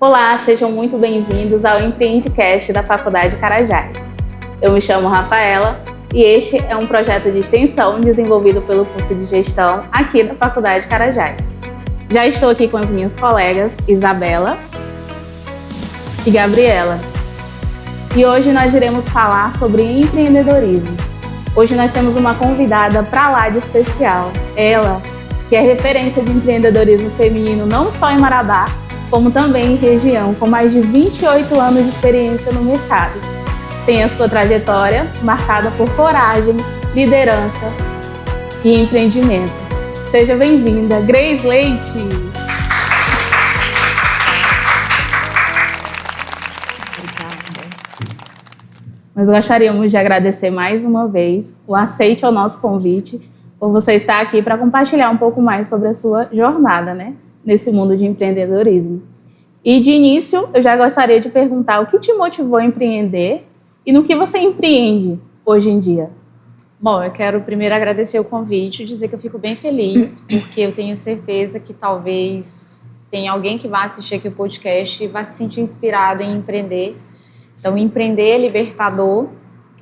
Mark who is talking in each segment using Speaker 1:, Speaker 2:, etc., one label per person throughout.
Speaker 1: Olá, sejam muito bem-vindos ao Empreendecast da Faculdade Carajás. Eu me chamo Rafaela e este é um projeto de extensão desenvolvido pelo curso de gestão aqui da Faculdade Carajás. Já estou aqui com as minhas colegas Isabela e Gabriela. E hoje nós iremos falar sobre empreendedorismo. Hoje nós temos uma convidada pra lá de especial. Ela, que é referência de empreendedorismo feminino não só em Marabá, como também em região, com mais de 28 anos de experiência no mercado. Tem a sua trajetória marcada por coragem, liderança e empreendimentos. Seja bem-vinda, Grace Leite! Nós gostaríamos de agradecer mais uma vez o aceite ao nosso convite, por você estar aqui para compartilhar um pouco mais sobre a sua jornada, né, nesse mundo de empreendedorismo. E de início, eu já gostaria de perguntar o que te motivou a empreender e no que você empreende hoje em dia?
Speaker 2: Bom, eu quero primeiro agradecer o convite e dizer que eu fico bem feliz, porque eu tenho certeza que talvez tenha alguém que vá assistir aqui o podcast e vá se sentir inspirado em empreender. Então, empreender é libertador,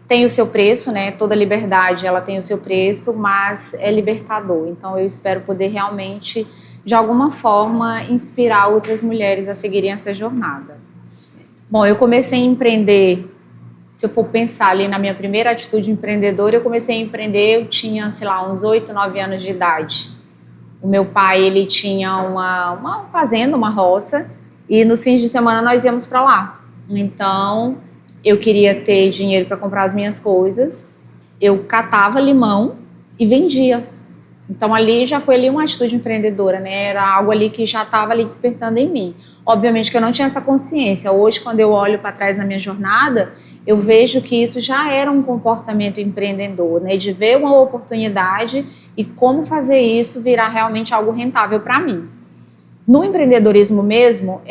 Speaker 2: tem o seu preço, né? Toda liberdade, ela tem o seu preço, mas é libertador. Então, eu espero poder realmente, de alguma forma, inspirar outras mulheres a seguirem essa jornada. Bom, eu comecei a empreender, se eu for pensar ali na minha primeira atitude empreendedora, eu comecei a empreender, eu tinha, sei lá, uns 8, 9 anos de idade. O meu pai, ele tinha uma fazenda, uma roça, e nos fins de semana nós íamos para lá. Então, eu queria ter dinheiro para comprar as minhas coisas, eu catava limão e vendia. Então, ali já foi ali uma atitude empreendedora, né? Era algo ali que já estava ali despertando em mim. Obviamente que eu não tinha essa consciência. Hoje, quando eu olho para trás na minha jornada, eu vejo que isso já era um comportamento empreendedor, né? De ver uma oportunidade e como fazer isso virar realmente algo rentável para mim. No empreendedorismo mesmo,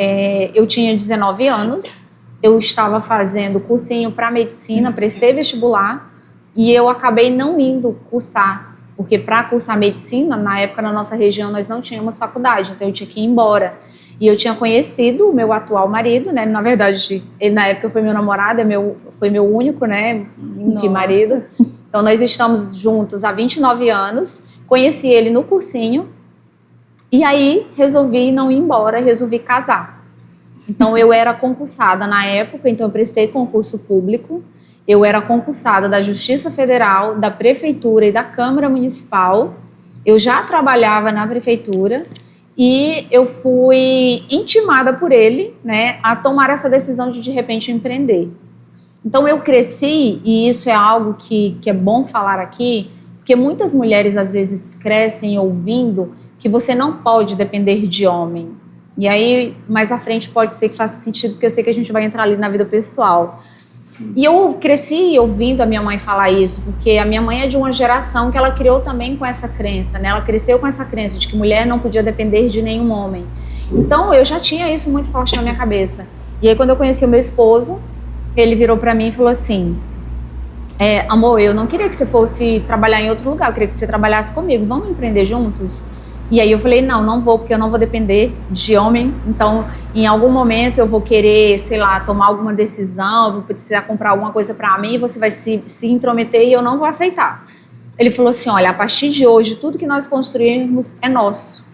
Speaker 2: eu tinha 19 anos, eu estava fazendo cursinho para medicina, prestei vestibular e eu acabei não indo cursar, porque para cursar medicina, na época na nossa região nós não tínhamos faculdade, então eu tinha que ir embora. E eu tinha conhecido o meu atual marido, né? Na verdade, ele na época foi meu namorado, foi meu único, né? Enfim, marido. Então nós estamos juntos há 29 anos, conheci ele no cursinho e aí resolvi não ir embora, resolvi casar. Então, eu era concursada na época, então eu prestei concurso público, eu era concursada da Justiça Federal, da Prefeitura e da Câmara Municipal, eu já trabalhava na Prefeitura e eu fui intimada por ele, né, a tomar essa decisão de repente, empreender. Então, eu cresci, e isso é algo que é bom falar aqui, porque muitas mulheres, às vezes, crescem ouvindo que você não pode depender de homem. E aí, mais à frente, pode ser que faça sentido, porque eu sei que a gente vai entrar ali na vida pessoal. Sim. E eu cresci ouvindo a minha mãe falar isso, porque a minha mãe é de uma geração que ela criou também com essa crença, né? Ela cresceu com essa crença de que mulher não podia depender de nenhum homem. Então, eu já tinha isso muito forte na minha cabeça. E aí, quando eu conheci o meu esposo, ele virou pra mim e falou assim, amor, eu não queria que você fosse trabalhar em outro lugar, eu queria que você trabalhasse comigo, vamos empreender juntos? E aí eu falei, não vou, porque eu não vou depender de homem, então em algum momento eu vou querer, sei lá, tomar alguma decisão, vou precisar comprar alguma coisa para mim, e você vai se intrometer e eu não vou aceitar. Ele falou assim, olha, a partir de hoje tudo que nós construirmos é nosso.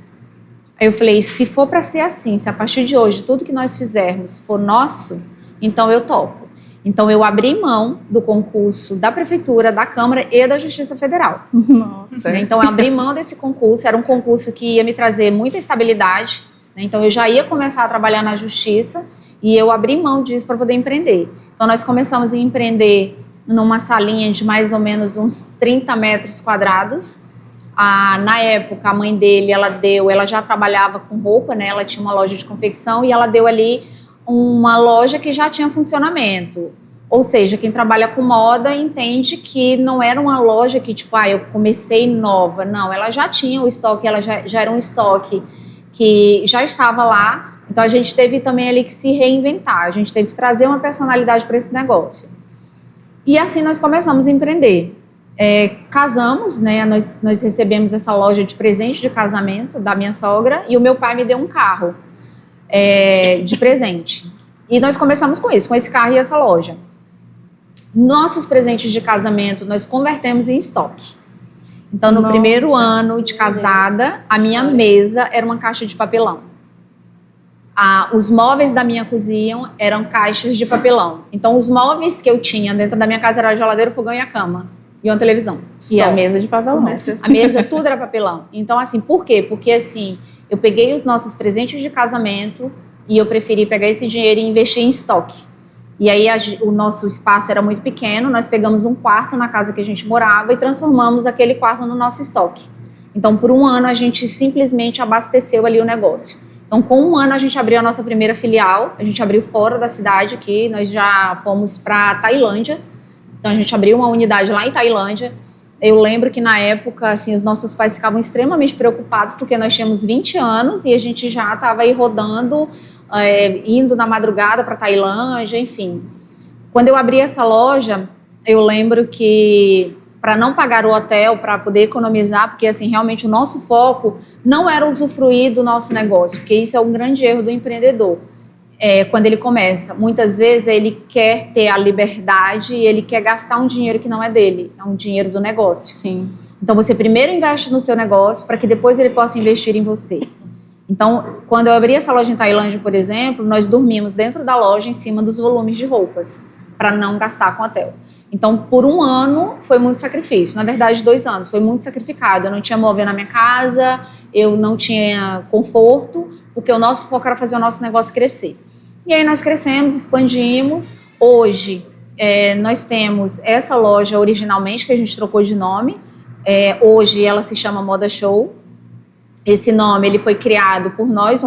Speaker 2: Aí eu falei, se for para ser assim, se a partir de hoje tudo que nós fizermos for nosso, então eu topo. Então, eu abri mão do concurso da Prefeitura, da Câmara e da Justiça Federal.
Speaker 1: Nossa.
Speaker 2: Então, eu abri mão desse concurso. Era um concurso que ia me trazer muita estabilidade. Né? Então, eu já ia começar a trabalhar na Justiça e eu abri mão disso para poder empreender. Então, nós começamos a empreender numa salinha de mais ou menos uns 30 metros quadrados. Na época, a mãe dele, ela já trabalhava com roupa, né? Ela tinha uma loja de confecção e ela deu ali uma loja que já tinha funcionamento. Ou seja, quem trabalha com moda entende que não era uma loja que, tipo, eu comecei nova. Não, ela já tinha o estoque, ela já era um estoque que já estava lá. Então, a gente teve também ali que se reinventar. A gente teve que trazer uma personalidade para esse negócio. E assim nós começamos a empreender. Casamos, né? Nós recebemos essa loja de presente de casamento da minha sogra e o meu pai me deu um carro. de presente. E nós começamos com isso, com esse carro e essa loja. Nossos presentes de casamento nós convertemos em estoque. Então, no primeiro ano de casada, a minha mesa era uma caixa de papelão. Os móveis da minha cozinha eram caixas de papelão. Então, os móveis que eu tinha dentro da minha casa era a geladeira, o fogão e a cama. E uma televisão.
Speaker 1: E a mesa de papelão.
Speaker 2: A mesa, tudo era papelão. Então, assim, por quê? Porque, assim, eu peguei os nossos presentes de casamento e eu preferi pegar esse dinheiro e investir em estoque. E aí o nosso espaço era muito pequeno, nós pegamos um quarto na casa que a gente morava e transformamos aquele quarto no nosso estoque. Então, por um ano, a gente simplesmente abasteceu ali o negócio. Então, com um ano, a gente abriu a nossa primeira filial, a gente abriu fora da cidade aqui, nós já fomos para Tailândia. Então, a gente abriu uma unidade lá em Tailândia. Eu lembro que, na época, assim, os nossos pais ficavam extremamente preocupados, porque nós tínhamos 20 anos e a gente já estava aí rodando, indo na madrugada para Tailândia, enfim. Quando eu abri essa loja, eu lembro que, para não pagar o hotel, para poder economizar, porque assim, realmente o nosso foco não era usufruir do nosso negócio, porque isso é um grande erro do empreendedor. Quando ele começa, muitas vezes ele quer ter a liberdade e ele quer gastar um dinheiro que não é dele, é um dinheiro do negócio.
Speaker 1: Sim.
Speaker 2: Então você primeiro investe no seu negócio para que depois ele possa investir em você. Então, quando eu abri essa loja em Tailândia, por exemplo, nós dormimos dentro da loja em cima dos volumes de roupas, para não gastar com hotel. Então, por um ano, foi muito sacrifício. Na verdade, 2 anos, foi muito sacrificado. Eu não tinha móvel na minha casa, eu não tinha conforto, porque o nosso foco era fazer o nosso negócio crescer. E aí nós crescemos, expandimos. Hoje, nós temos essa loja originalmente, que a gente trocou de nome. Hoje, ela se chama Moda Show. Esse nome ele foi criado por nós,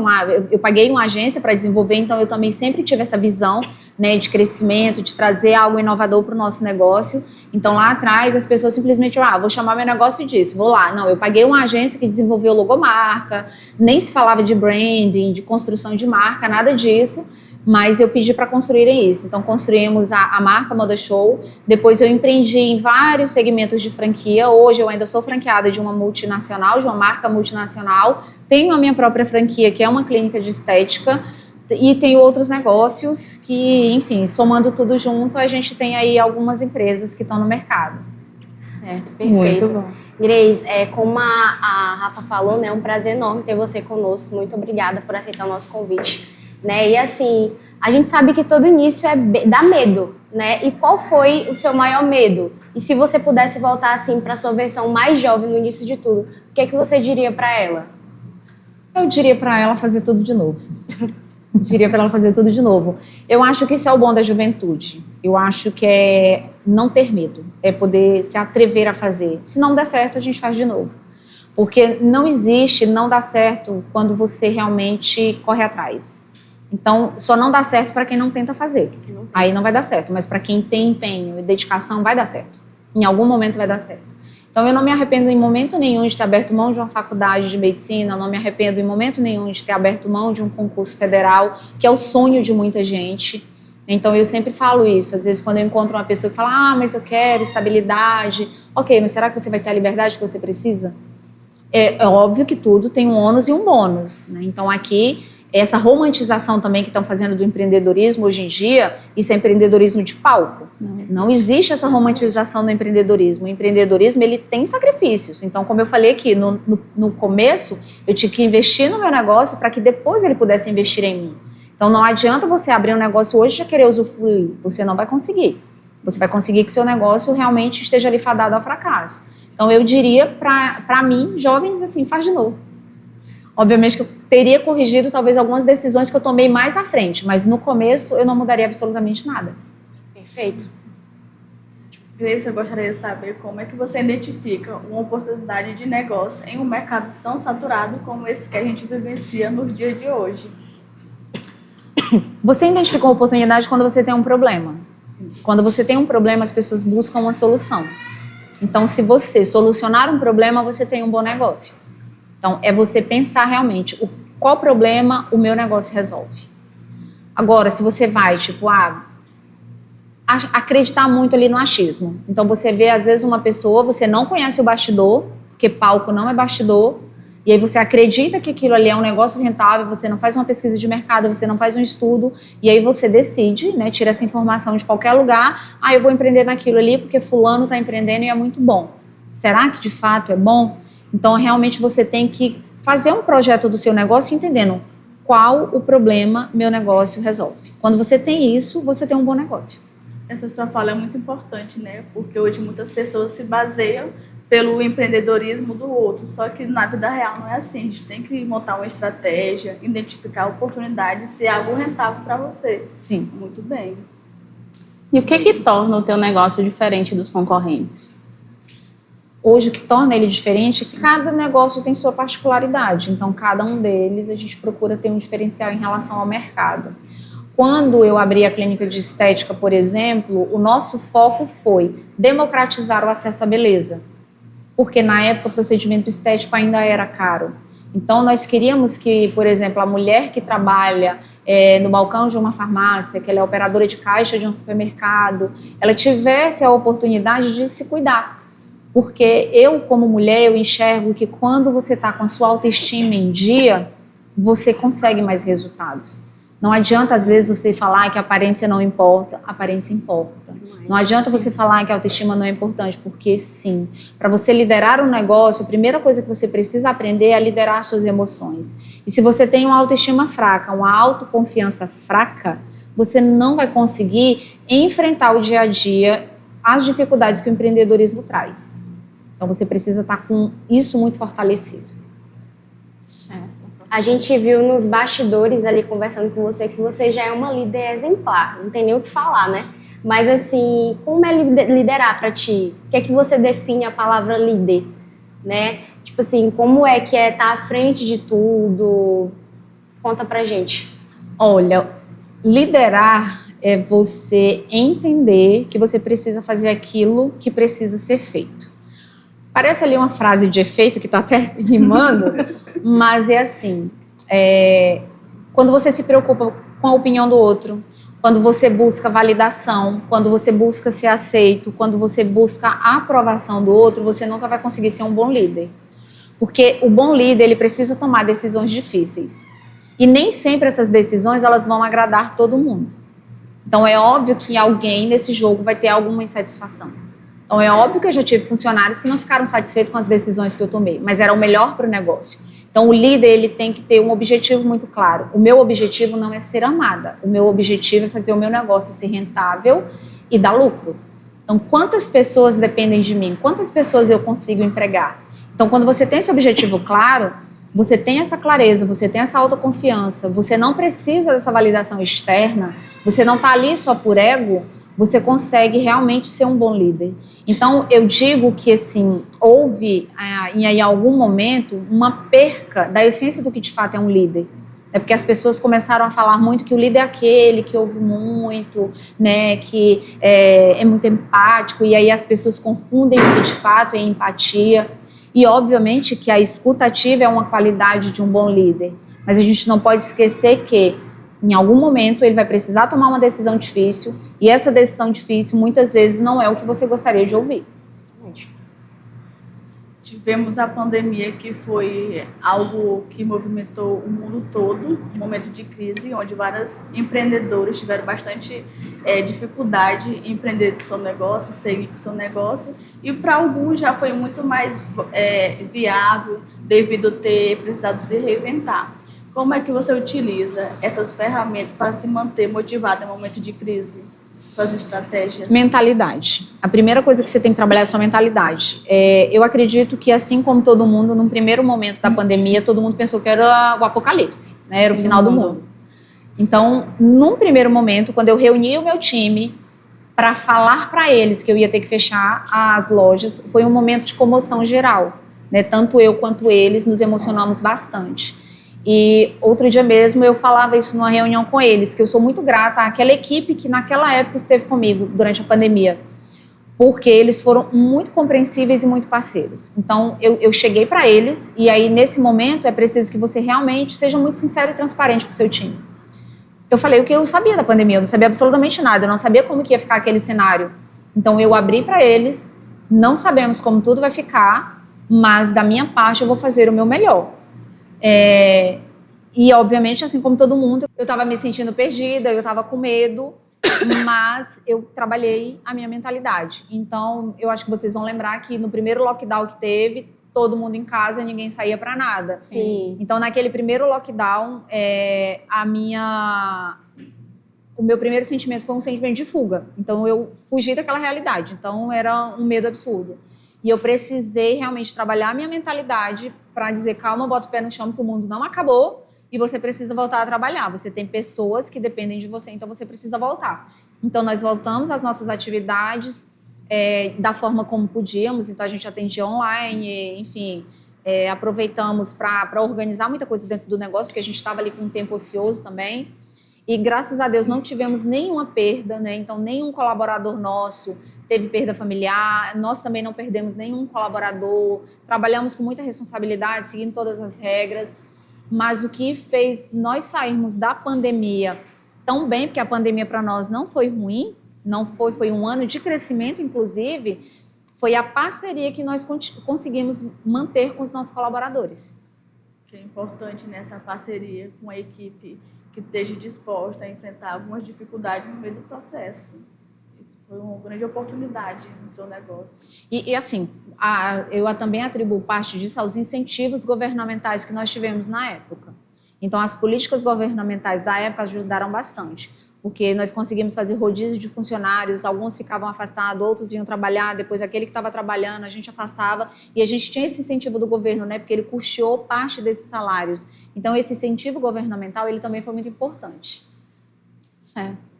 Speaker 2: eu paguei uma agência para desenvolver, então eu também sempre tive essa visão, né, de crescimento, de trazer algo inovador para o nosso negócio. Então lá atrás as pessoas simplesmente, vou chamar meu negócio disso, vou lá. Não, eu paguei uma agência que desenvolveu logomarca, nem se falava de branding, de construção de marca, nada disso. Mas eu pedi para construírem isso. Então, construímos a marca Moda Show. Depois, eu empreendi em vários segmentos de franquia. Hoje, eu ainda sou franqueada de uma multinacional, de uma marca multinacional. Tenho a minha própria franquia, que é uma clínica de estética. E tenho outros negócios que, enfim, somando tudo junto, a gente tem aí algumas empresas que estão no mercado.
Speaker 3: Certo, perfeito.
Speaker 1: Muito bom.
Speaker 3: Grace, como a Rafa falou, né, é um prazer enorme ter você conosco. Muito obrigada por aceitar o nosso convite. Né? E assim, a gente sabe que todo início dá medo, né? E qual foi o seu maior medo? E se você pudesse voltar assim para sua versão mais jovem no início de tudo, o que é que você diria para ela?
Speaker 2: Eu diria para ela fazer tudo de novo. Eu acho que isso é o bom da juventude. Eu acho que é não ter medo, é poder se atrever a fazer. Se não der certo, a gente faz de novo. Porque não existe não dar certo quando você realmente corre atrás. Então, só não dá certo para quem não tenta fazer. Aí não vai dar certo, mas para quem tem empenho e dedicação, vai dar certo. Em algum momento vai dar certo. Então, eu não me arrependo em momento nenhum de ter aberto mão de uma faculdade de medicina, não me arrependo em momento nenhum de ter aberto mão de um concurso federal, que é o sonho de muita gente. Então, eu sempre falo isso. Às vezes, quando eu encontro uma pessoa que fala, mas eu quero estabilidade. Ok, mas será que você vai ter a liberdade que você precisa? É óbvio que tudo tem um ônus e um bônus, né? Então, aqui, essa romantização também que estão fazendo do empreendedorismo hoje em dia, isso é empreendedorismo de palco. Não existe essa romantização do empreendedorismo. O empreendedorismo, ele tem sacrifícios. Então, como eu falei aqui, no começo, eu tinha que investir no meu negócio para que depois ele pudesse investir em mim. Então, não adianta você abrir um negócio hoje e já querer usufruir. Você não vai conseguir. Você vai conseguir que seu negócio realmente esteja ali fadado ao fracasso. Então, eu diria para mim, jovens, assim, faz de novo. Obviamente que eu teria corrigido talvez algumas decisões que eu tomei mais à frente, mas no começo eu não mudaria absolutamente nada.
Speaker 3: Perfeito.
Speaker 4: Grace, eu gostaria de saber como é que você identifica uma oportunidade de negócio em um mercado tão saturado como esse que a gente vivencia nos dias de hoje.
Speaker 2: Você identifica uma oportunidade quando você tem um problema. Sim. Quando você tem um problema, as pessoas buscam uma solução. Então, se você solucionar um problema, você tem um bom negócio. Então, é você pensar realmente qual problema o meu negócio resolve. Agora, se você vai, acreditar muito ali no achismo. Então, você vê, às vezes, uma pessoa, você não conhece o bastidor, porque palco não é bastidor, E aí você acredita que aquilo ali é um negócio rentável, você não faz uma pesquisa de mercado, você não faz um estudo, e aí você decide, né, tira essa informação de qualquer lugar, eu vou empreender naquilo ali porque fulano está empreendendo e é muito bom. Será que de fato é bom? Então realmente você tem que fazer um projeto do seu negócio entendendo qual o problema meu negócio resolve. Quando você tem isso, você tem um bom negócio.
Speaker 4: Essa sua fala é muito importante, né? Porque hoje muitas pessoas se baseiam pelo empreendedorismo do outro, só que na vida real não é assim. A gente tem que montar uma estratégia, identificar oportunidades, ser algo rentável para você.
Speaker 2: Sim.
Speaker 4: Muito bem.
Speaker 1: E o que torna o teu negócio diferente dos concorrentes?
Speaker 2: Hoje, o que torna ele diferente, cada negócio tem sua particularidade. Então, cada um deles, a gente procura ter um diferencial em relação ao mercado. Quando eu abri a clínica de estética, por exemplo, o nosso foco foi democratizar o acesso à beleza. Porque na época o procedimento estético ainda era caro. Então nós queríamos que, por exemplo, a mulher que trabalha no balcão de uma farmácia, que ela é operadora de caixa de um supermercado, ela tivesse a oportunidade de se cuidar. Porque eu, como mulher, eu enxergo que quando você está com a sua autoestima em dia, você consegue mais resultados. Não adianta, às vezes, você falar que a aparência não importa, a aparência importa. Não adianta você falar que a autoestima não é importante, porque sim. Para você liderar um negócio, a primeira coisa que você precisa aprender é a liderar suas emoções. E se você tem uma autoestima fraca, uma autoconfiança fraca, você não vai conseguir enfrentar o dia a dia, as dificuldades que o empreendedorismo traz. Então você precisa estar com isso muito fortalecido.
Speaker 1: Certo.
Speaker 3: A gente viu nos bastidores ali conversando com você que você já é uma líder exemplar, não tem nem o que falar, né? Mas assim, como é liderar para ti? O que é que você define a palavra líder, né? Tipo assim, como é que é estar à frente de tudo? Conta pra gente.
Speaker 2: Olha, liderar é você entender que você precisa fazer aquilo que precisa ser feito. Parece ali uma frase de efeito que tá até rimando, mas é assim, quando você se preocupa com a opinião do outro, quando você busca validação, quando você busca ser aceito, quando você busca a aprovação do outro, você nunca vai conseguir ser um bom líder. Porque o bom líder, ele precisa tomar decisões difíceis. E nem sempre essas decisões, elas vão agradar todo mundo. Então é óbvio que alguém nesse jogo vai ter alguma insatisfação. Então é óbvio que eu já tive funcionários que não ficaram satisfeitos com as decisões que eu tomei, mas era o melhor para o negócio. Então o líder, ele tem que ter um objetivo muito claro. O meu objetivo não é ser amada, o meu objetivo é fazer o meu negócio ser rentável e dar lucro. Então quantas pessoas dependem de mim? Quantas pessoas eu consigo empregar? Então quando você tem esse objetivo claro, você tem essa clareza, você tem essa autoconfiança, você não precisa dessa validação externa, você não está ali só por ego, você consegue realmente ser um bom líder. Então, eu digo que, assim, houve, em algum momento, uma perca da essência do que, de fato, é um líder. É porque as pessoas começaram a falar muito que o líder é aquele que ouve muito, né, que é muito empático, e aí as pessoas confundem o que, de fato, é empatia. E, obviamente, que a escuta ativa é uma qualidade de um bom líder. Mas a gente não pode esquecer que, em algum momento, ele vai precisar tomar uma decisão difícil, e essa decisão difícil, muitas vezes, não é o que você gostaria de ouvir.
Speaker 4: Tivemos a pandemia, que foi algo que movimentou o mundo todo, um momento de crise, onde vários empreendedores tiveram bastante dificuldade em empreender com seu negócio, seguir com seu negócio, e para alguns já foi muito mais viável, devido a ter precisado se reinventar. Como é que você utiliza essas ferramentas para se manter motivado em momento de crise? Suas estratégias? Mentalidade.
Speaker 2: A primeira coisa que você tem que trabalhar é a sua mentalidade. Eu acredito que, assim como todo mundo, num primeiro momento da pandemia, todo mundo pensou que era o apocalipse, né? Era o final do mundo. Então, num primeiro momento, quando eu reuni o meu time para falar para eles que eu ia ter que fechar as lojas, foi um momento de comoção geral, né? Tanto eu quanto eles nos emocionamos bastante. E outro dia mesmo eu falava isso numa reunião com eles, que eu sou muito grata àquela equipe que naquela época esteve comigo durante a pandemia, porque eles foram muito compreensíveis e muito parceiros. Então eu cheguei para eles, e aí nesse momento é preciso que você realmente seja muito sincero e transparente com o seu time. Eu falei o que eu sabia da pandemia, eu não sabia absolutamente nada, eu não sabia como que ia ficar aquele cenário. Então eu abri para eles, não sabemos como tudo vai ficar, mas da minha parte eu vou fazer o meu melhor. E, obviamente, assim como todo mundo, eu estava me sentindo perdida, eu estava com medo, mas eu trabalhei a minha mentalidade. Então, eu acho que vocês vão lembrar que no primeiro lockdown que teve, todo mundo em casa, ninguém saía para nada.
Speaker 3: Sim.
Speaker 2: Então, naquele primeiro lockdown, o meu primeiro sentimento foi um sentimento de fuga. Então, eu fugi daquela realidade. Então, era um medo absurdo. E eu precisei realmente trabalhar a minha mentalidade para dizer, calma, bota o pé no chão, que o mundo não acabou e você precisa voltar a trabalhar. Você tem pessoas que dependem de você, então você precisa voltar. Então, nós voltamos às nossas atividades da forma como podíamos. Então, a gente atendia online, enfim, aproveitamos para organizar muita coisa dentro do negócio, porque a gente estava ali com um tempo ocioso também. E, graças a Deus, não tivemos nenhuma perda, né? Então, nenhum colaborador nosso teve perda familiar, nós também não perdemos nenhum colaborador, trabalhamos com muita responsabilidade, seguindo todas as regras, mas o que fez nós sairmos da pandemia tão bem, porque a pandemia para nós não foi ruim, foi um ano de crescimento, inclusive, foi a parceria que nós conseguimos manter com os nossos colaboradores.
Speaker 4: Que é importante nessa parceria com a equipe que esteja disposta a enfrentar algumas dificuldades no meio do processo. Foi uma grande oportunidade no seu negócio.
Speaker 2: E assim, eu também atribuo parte disso aos incentivos governamentais que nós tivemos na época. Então, as políticas governamentais da época ajudaram bastante, porque nós conseguimos fazer rodízio de funcionários, alguns ficavam afastados, outros iam trabalhar, depois aquele que estava trabalhando, a gente afastava, e a gente tinha esse incentivo do governo, né, porque ele custeou parte desses salários. Então, esse incentivo governamental, ele também foi muito importante.
Speaker 1: Certo.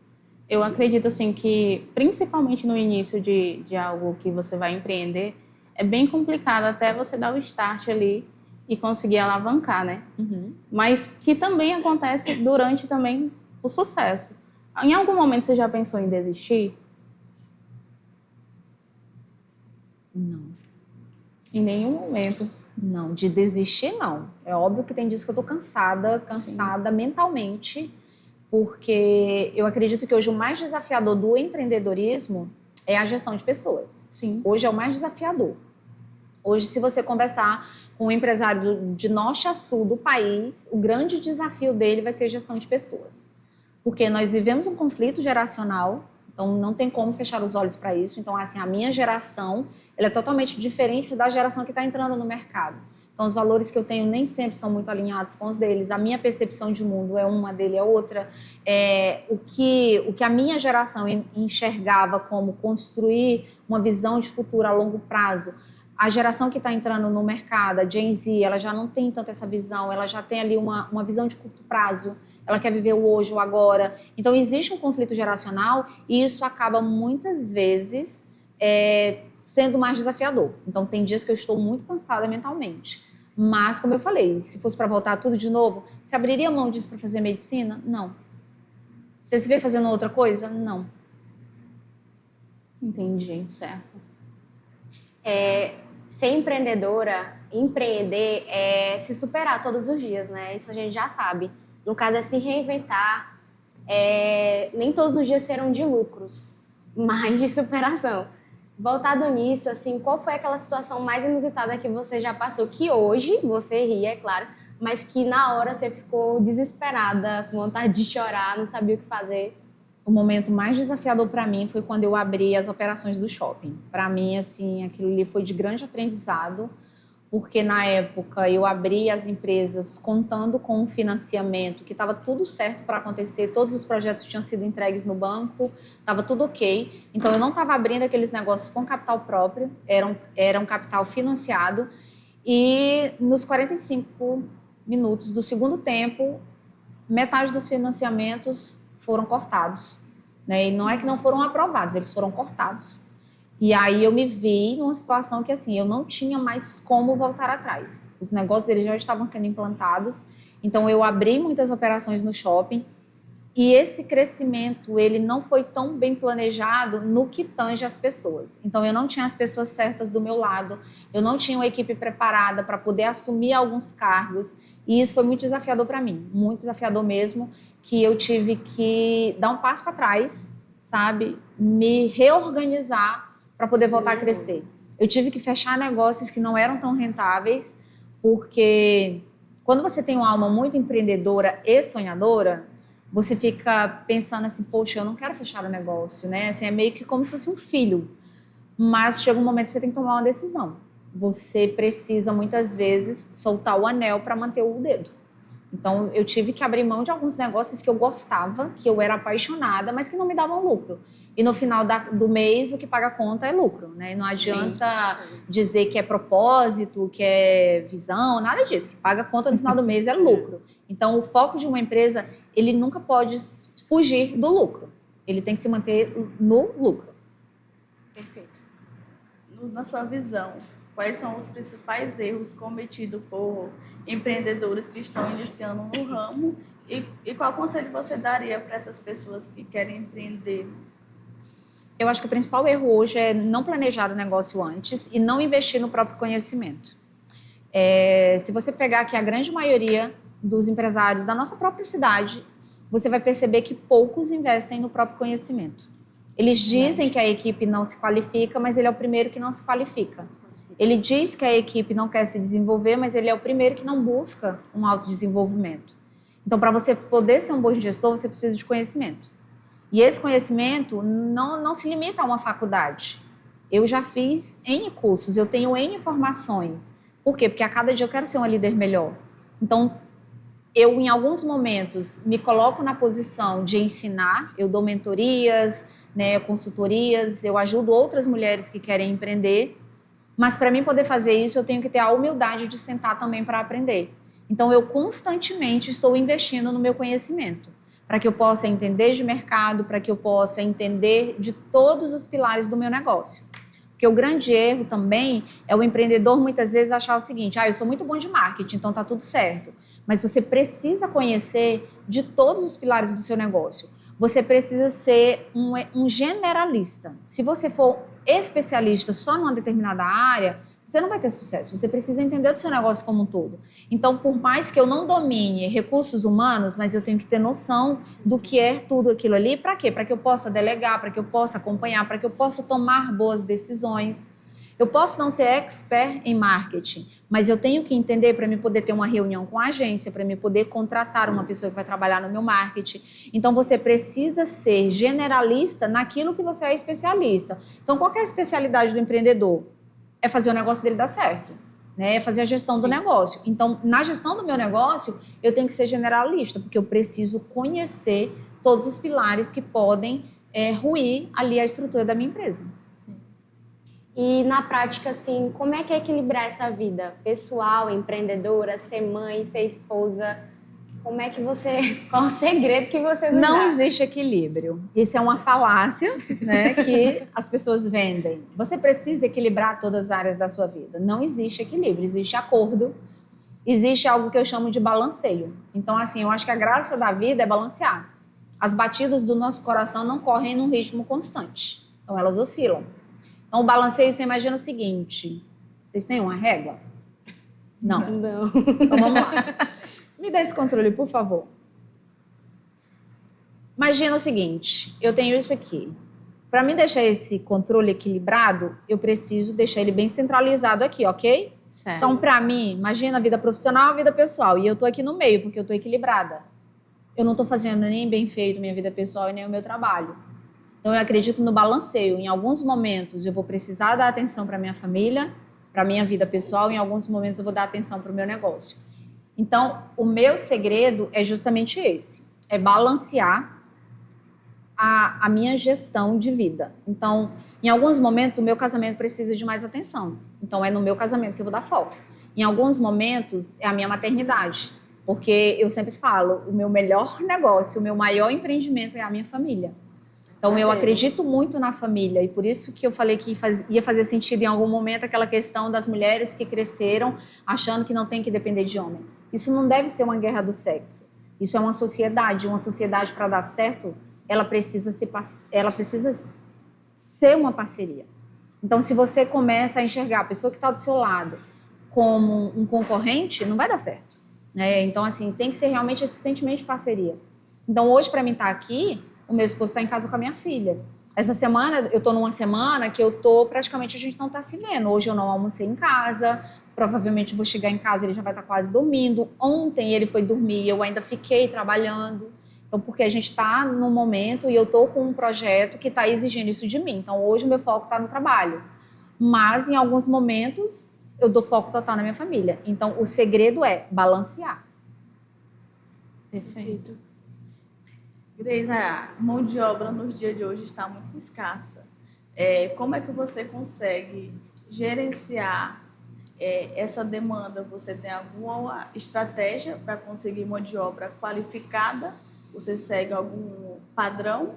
Speaker 1: Eu acredito, assim, que principalmente no início de algo que você vai empreender, é bem complicado até você dar o start ali e conseguir alavancar, né?
Speaker 2: Uhum.
Speaker 1: Mas que também acontece durante também o sucesso. Em algum momento você já pensou em desistir?
Speaker 2: Não.
Speaker 1: Em nenhum momento.
Speaker 2: Não, de desistir não. É óbvio que tem dias que eu tô cansada mentalmente, porque eu acredito que hoje o mais desafiador do empreendedorismo é a gestão de pessoas.
Speaker 1: Sim.
Speaker 2: Hoje é o mais desafiador. Hoje, se você conversar com um empresário de norte a sul do país, o grande desafio dele vai ser a gestão de pessoas. Porque nós vivemos um conflito geracional, então não tem como fechar os olhos para isso. Então, assim, a minha geração ela é totalmente diferente da geração que está entrando no mercado. Então, os valores que eu tenho nem sempre são muito alinhados com os deles. A minha percepção de mundo é uma, dele é outra. O que a minha geração enxergava como construir uma visão de futuro a longo prazo, a geração que está entrando no mercado, a Gen Z, ela já não tem tanto essa visão, ela já tem ali uma visão de curto prazo, ela quer viver o hoje, o agora. Então, existe um conflito geracional e isso acaba muitas vezes sendo mais desafiador. Então, tem dias que eu estou muito cansada mentalmente. Mas, como eu falei, se fosse para voltar tudo de novo, você abriria mão disso para fazer medicina? Não. Você se vê fazendo outra coisa? Não.
Speaker 1: Entendi, certo.
Speaker 3: Ser empreendedora, empreender é se superar todos os dias, né? Isso a gente já sabe. No caso, é se reinventar. Nem todos os dias serão de lucros, mas de superação. Voltado nisso, assim, qual foi aquela situação mais inusitada que você já passou? Que hoje você ri, é claro, mas que na hora você ficou desesperada, com vontade de chorar, não sabia o que fazer.
Speaker 2: O momento mais desafiador para mim foi quando eu abri as operações do shopping. Para mim, assim, aquilo ali foi de grande aprendizado, porque na época eu abri as empresas contando com um financiamento que estava tudo certo para acontecer, todos os projetos tinham sido entregues no banco, estava tudo ok. Então eu não estava abrindo aqueles negócios com capital próprio, era um capital financiado. E nos 45 minutos do segundo tempo, metade dos financiamentos foram cortados, né? E não é que não foram aprovados, eles foram cortados. E aí eu me vi numa situação que, assim, eu não tinha mais como voltar atrás. Os negócios eles já estavam sendo implantados, então eu abri muitas operações no shopping e esse crescimento, ele não foi tão bem planejado no que tange as pessoas. Então eu não tinha as pessoas certas do meu lado, eu não tinha uma equipe preparada para poder assumir alguns cargos e isso foi muito desafiador para mim, muito desafiador mesmo, que eu tive que dar um passo para trás, sabe? Me reorganizar para poder voltar a crescer. Eu tive que fechar negócios que não eram tão rentáveis, porque Quando você tem uma alma muito empreendedora e sonhadora, você fica pensando assim, poxa, eu não quero fechar o negócio, né? Assim, é meio que como se fosse um filho. Mas chega um momento que você tem que tomar uma decisão. Você precisa, muitas vezes, soltar o anel para manter o dedo. Então, eu tive que abrir mão de alguns negócios que eu gostava, que eu era apaixonada, mas que não me davam lucro. E no final do mês, o que paga a conta é lucro, né? Não adianta dizer que é propósito, que é visão, nada disso. Que paga a conta no final do mês é lucro. Então, o foco de uma empresa, ele nunca pode fugir do lucro. Ele tem que se manter no lucro.
Speaker 3: Perfeito.
Speaker 4: Na sua visão, quais são os principais erros cometidos por empreendedores que estão iniciando no ramo e qual conselho você daria para essas pessoas que querem empreender?
Speaker 2: Eu acho que o principal erro hoje é não planejar o negócio antes e não investir no próprio conhecimento. Se você pegar aqui a grande maioria dos empresários da nossa própria cidade, você vai perceber que poucos investem no próprio conhecimento. Eles dizem que a equipe não se qualifica, mas ele é o primeiro que não se qualifica. Ele diz que a equipe não quer se desenvolver, mas ele é o primeiro que não busca um autodesenvolvimento. Então, para você poder ser um bom gestor, você precisa de conhecimento. E esse conhecimento não se limita a uma faculdade. Eu já fiz N cursos, eu tenho N formações. Por quê? Porque a cada dia eu quero ser uma líder melhor. Então, eu, em alguns momentos, me coloco na posição de ensinar, eu dou mentorias, né, consultorias, eu ajudo outras mulheres que querem empreender, mas para mim poder fazer isso, eu tenho que ter a humildade de sentar também para aprender. Então, eu constantemente estou investindo no meu conhecimento, para que eu possa entender de mercado, para que eu possa entender de todos os pilares do meu negócio. Porque o grande erro também é o empreendedor muitas vezes achar o seguinte, eu sou muito bom de marketing, então tá tudo certo. Mas você precisa conhecer de todos os pilares do seu negócio. Você precisa ser um generalista. Se você for especialista só numa determinada área, você não vai ter sucesso. Você precisa entender do seu negócio como um todo. Então, por mais que eu não domine recursos humanos, mas eu tenho que ter noção do que é tudo aquilo ali. Para quê? Para que eu possa delegar, para que eu possa acompanhar, para que eu possa tomar boas decisões. Eu posso não ser expert em marketing, mas eu tenho que entender para me poder ter uma reunião com a agência, para me poder contratar uma pessoa que vai trabalhar no meu marketing. Então, você precisa ser generalista naquilo que você é especialista. Então, qual que é a especialidade do empreendedor? É fazer o negócio dele dar certo, né? É fazer a gestão do negócio. Então, na gestão do meu negócio, eu tenho que ser generalista, porque eu preciso conhecer todos os pilares que podem ruir ali a estrutura da minha empresa.
Speaker 3: E na prática, assim, como é que é equilibrar essa vida pessoal, empreendedora, ser mãe, ser esposa? Como é que você... Qual o segredo que você nos
Speaker 2: Não
Speaker 3: dá?
Speaker 2: existe equilíbrio. Isso é uma falácia, né, que as pessoas vendem. Você precisa equilibrar todas as áreas da sua vida. Não existe equilíbrio, existe acordo, existe algo que eu chamo de balanceio. Então, assim, eu acho que a graça da vida é balancear. As batidas do nosso coração não correm num ritmo constante. Então, elas oscilam. Então, o balanceio, você imagina o seguinte. Vocês têm uma régua? Não.
Speaker 3: Não.
Speaker 2: Então, vamos lá. Me dá esse controle, por favor. Imagina o seguinte, eu tenho isso aqui. Para mim deixar esse controle equilibrado, eu preciso deixar ele bem centralizado aqui, ok?
Speaker 1: Certo.
Speaker 2: Então, para mim, imagina a vida profissional e a vida pessoal. E eu tô aqui no meio, porque eu tô equilibrada. Eu não tô fazendo nem bem feito minha vida pessoal e nem o meu trabalho. Então, eu acredito no balanceio. Em alguns momentos, eu vou precisar dar atenção para minha família, para minha vida pessoal. Em alguns momentos, eu vou dar atenção para o meu negócio. Então, o meu segredo é justamente esse. É balancear a minha gestão de vida. Então, em alguns momentos, o meu casamento precisa de mais atenção. Então, é no meu casamento que eu vou dar foco. Em alguns momentos, é a minha maternidade. Porque eu sempre falo, o meu melhor negócio, o meu maior empreendimento é a minha família. Então, eu acredito muito na família. E por isso que eu falei que ia fazer sentido em algum momento aquela questão das mulheres que cresceram achando que não tem que depender de homem. Isso não deve ser uma guerra do sexo. Isso é uma sociedade. Uma sociedade, para dar certo, ela precisa ser uma parceria. Então, se você começa a enxergar a pessoa que está do seu lado como um concorrente, não vai dar certo, né? Então, assim, tem que ser realmente esse sentimento de parceria. Então, hoje, para mim estar aqui, o meu esposo está em casa com a minha filha. Essa semana, eu estou numa semana que praticamente a gente não está se vendo. Hoje eu não almocei em casa, provavelmente vou chegar em casa, ele já vai estar quase dormindo. Ontem ele foi dormir, eu ainda fiquei trabalhando. Então, porque a gente está num momento e eu estou com um projeto que está exigindo isso de mim. Então, hoje o meu foco está no trabalho. Mas, em alguns momentos, eu dou foco total na minha família. Então, o segredo é balancear.
Speaker 1: Perfeito.
Speaker 4: Grace, a mão de obra nos dias de hoje está muito escassa. Como é que você consegue gerenciar essa demanda? Você tem alguma estratégia para conseguir mão de obra qualificada? Você segue algum padrão?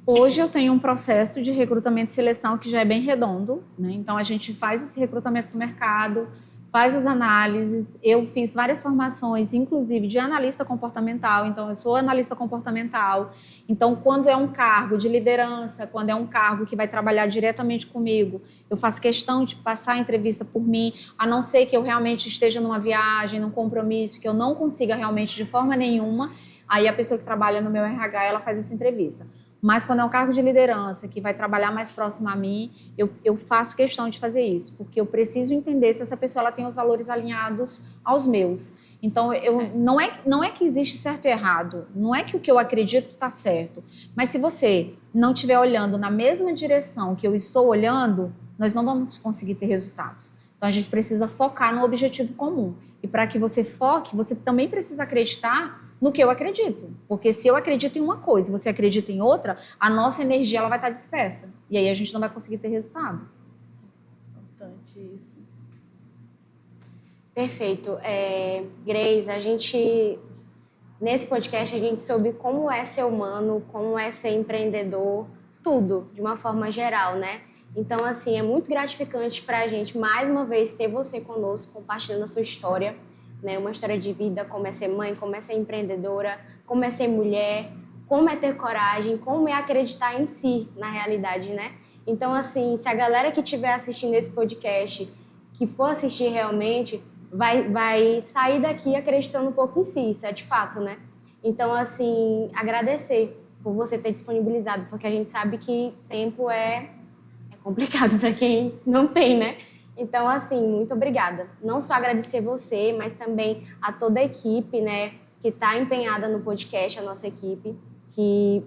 Speaker 2: Hoje eu tenho um processo de recrutamento e seleção que já é bem redondo, né? Então a gente faz esse recrutamento no mercado, faz as análises. Eu fiz várias formações, inclusive de analista comportamental. Então eu sou analista comportamental. Então quando é um cargo de liderança, quando é um cargo que vai trabalhar diretamente comigo, eu faço questão de passar a entrevista por mim, a não ser que eu realmente esteja numa viagem, num compromisso, que eu não consiga realmente de forma nenhuma. Aí a pessoa que trabalha no meu RH, ela faz essa entrevista. Mas quando é um cargo de liderança, que vai trabalhar mais próximo a mim, eu faço questão de fazer isso, porque eu preciso entender se essa pessoa ela tem os valores alinhados aos meus. Então, não é que existe certo e errado, não é que o que eu acredito está certo, mas se você não estiver olhando na mesma direção que eu estou olhando, nós não vamos conseguir ter resultados. Então, a gente precisa focar no objetivo comum. E para que você foque, você também precisa acreditar no que eu acredito. Porque se eu acredito em uma coisa e você acredita em outra, a nossa energia ela vai estar dispersa. E aí a gente não vai conseguir ter resultado.
Speaker 4: Importante isso.
Speaker 3: Perfeito. Grace, nesse podcast a gente soube como é ser humano, como é ser empreendedor, tudo, de uma forma geral, né? Então, assim, é muito gratificante para a gente, mais uma vez, ter você conosco, compartilhando a sua história, né? Uma história de vida, como é ser mãe, como é ser empreendedora, como é ser mulher, como é ter coragem, como é acreditar em si, na realidade, né? Então, assim, se a galera que estiver assistindo esse podcast, que for assistir realmente, vai sair daqui acreditando um pouco em si, isso é de fato, né? Então, assim, agradecer por você ter disponibilizado, porque a gente sabe que tempo é complicado para quem não tem, né? Então, assim, muito obrigada. Não só agradecer você, mas também a toda a equipe, né, que está empenhada no podcast, a nossa equipe, que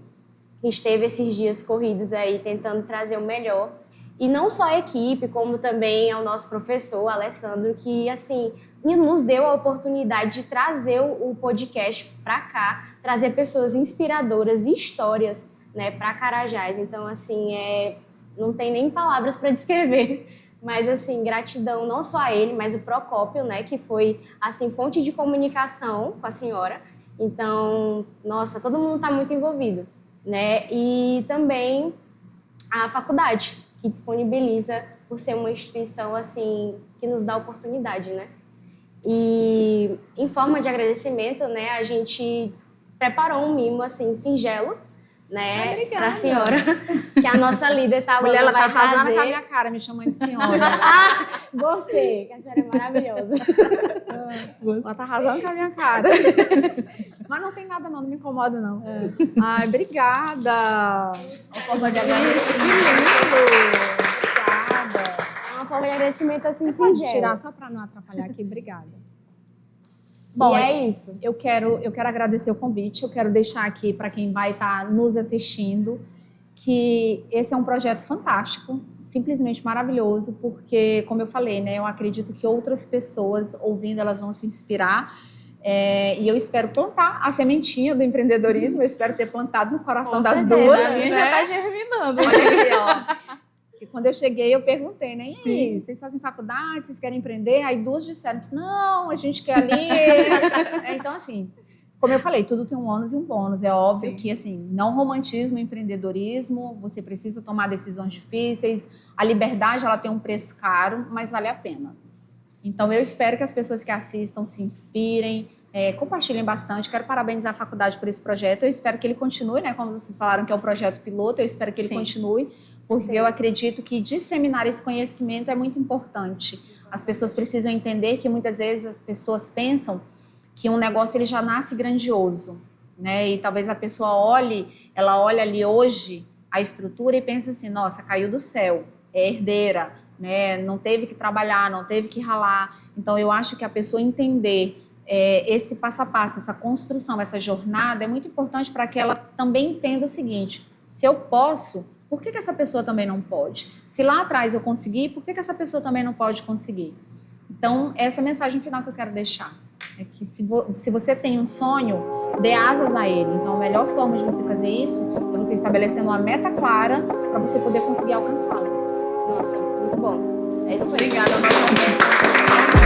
Speaker 3: esteve esses dias corridos aí tentando trazer o melhor. E não só a equipe, como também ao nosso professor, Alessandro, que, assim, nos deu a oportunidade de trazer o podcast para cá, trazer pessoas inspiradoras e histórias, né, para Carajás. Então, assim, não tem nem palavras para descrever, mas, assim, gratidão não só a ele, mas o Procópio, né, que foi, assim, fonte de comunicação com a senhora. Então, nossa, todo mundo está muito envolvido, né, e também a faculdade, que disponibiliza por ser uma instituição, assim, que nos dá oportunidade, né. E, em forma de agradecimento, né, a gente preparou um mimo, assim, singelo, né, para a senhora, que a nossa líder tá
Speaker 2: Mulher, ela tá
Speaker 3: vai
Speaker 2: arrasando
Speaker 3: trazer.
Speaker 2: com a minha cara, me chamando de senhora.
Speaker 3: Você, que a senhora é maravilhosa.
Speaker 2: Ela tá arrasando com a minha cara. Mas não tem nada não me incomoda não. Ai, obrigada.
Speaker 4: Uma forma de
Speaker 2: Gente,
Speaker 4: agradecer.
Speaker 2: que lindo. Obrigada.
Speaker 3: É uma forma de agradecimento assim
Speaker 2: Pode
Speaker 3: singela.
Speaker 2: tirar só para não atrapalhar aqui, obrigada.
Speaker 3: Bom, é isso.
Speaker 2: Eu quero agradecer o convite, eu quero deixar aqui para quem vai estar nos assistindo que esse é um projeto fantástico, simplesmente maravilhoso, porque, como eu falei, né, eu acredito que outras pessoas ouvindo, elas vão se inspirar, e eu espero plantar a sementinha do empreendedorismo, eu espero ter plantado no coração
Speaker 3: Com
Speaker 2: das
Speaker 3: certeza,
Speaker 2: duas,
Speaker 1: A minha
Speaker 2: né?
Speaker 1: já está germinando.
Speaker 2: Olha aí, ó. E quando eu cheguei, eu perguntei, né? E
Speaker 1: Sim.
Speaker 2: aí, vocês fazem faculdade, vocês querem empreender? Aí duas disseram que não, a gente quer ali. Então, assim, como eu falei, tudo tem um ônus e um bônus. É óbvio
Speaker 1: Sim.
Speaker 2: que, assim, não romantismo o empreendedorismo, você precisa tomar decisões difíceis. A liberdade, ela tem um preço caro, mas vale a pena. Então, eu espero que as pessoas que assistam se inspirem, compartilhem bastante. Quero parabenizar a faculdade por esse projeto. Eu espero que ele continue, né? Como vocês falaram que é o projeto piloto, eu espero que ele
Speaker 1: Sim.
Speaker 2: continue, porque eu acredito que disseminar esse conhecimento é muito importante. As pessoas precisam entender que muitas vezes as pessoas pensam que um negócio ele já nasce grandioso, né? E talvez a pessoa olhe ali hoje a estrutura e pense assim, nossa, caiu do céu. é herdeira, né? Não teve que trabalhar, não teve que ralar. Então, eu acho que a pessoa entender esse passo a passo, essa construção, essa jornada é muito importante para que ela também entenda o seguinte: se eu posso, por que essa pessoa também não pode? Se lá atrás eu consegui, por que essa pessoa também não pode conseguir? Então, essa é a mensagem final que eu quero deixar. É que se você tem um sonho, dê asas a ele. Então, a melhor forma de você fazer isso é você estabelecendo uma meta clara para você poder conseguir alcançá-la.
Speaker 3: Nossa, muito bom. É isso mesmo.
Speaker 4: Obrigada, novamente.